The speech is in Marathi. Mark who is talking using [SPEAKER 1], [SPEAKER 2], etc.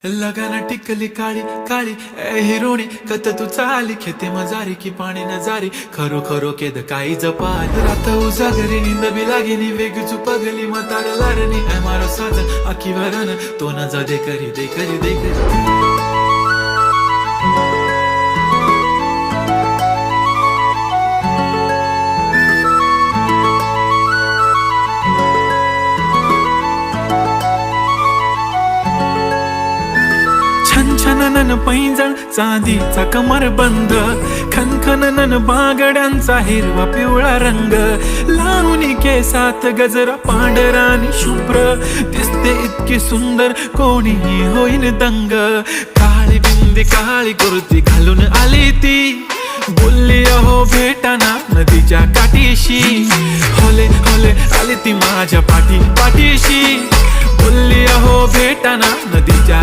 [SPEAKER 1] लगाना टिकली काळी काळी ए हिरोणी कत तू चाली खेते मजारी की पाणी नजारी खरो खरो केद काही जपाल रात उजागरी निंद बी लागेनी वेग चुपगली मतार लारणी ए मारो साजन आखी वरन तो न जा दे करी दे करी दे करी छनछनन पैंजण चांदीचा कमर बंद खनखनन बागड्यांचा हिरवा पिवळा रंग लावणी केसात गजरा पांढरानी शुभ्र दिसते इतकी सुंदर कोणीही होईन दंग काळी बिंदी काळी कुर्ती घालून आली ती बोलली अहो भेटाना नदीच्या काठीशी होले होले आली ती माझ्या पाठीशी बोलली अहो भेटाना नदीच्या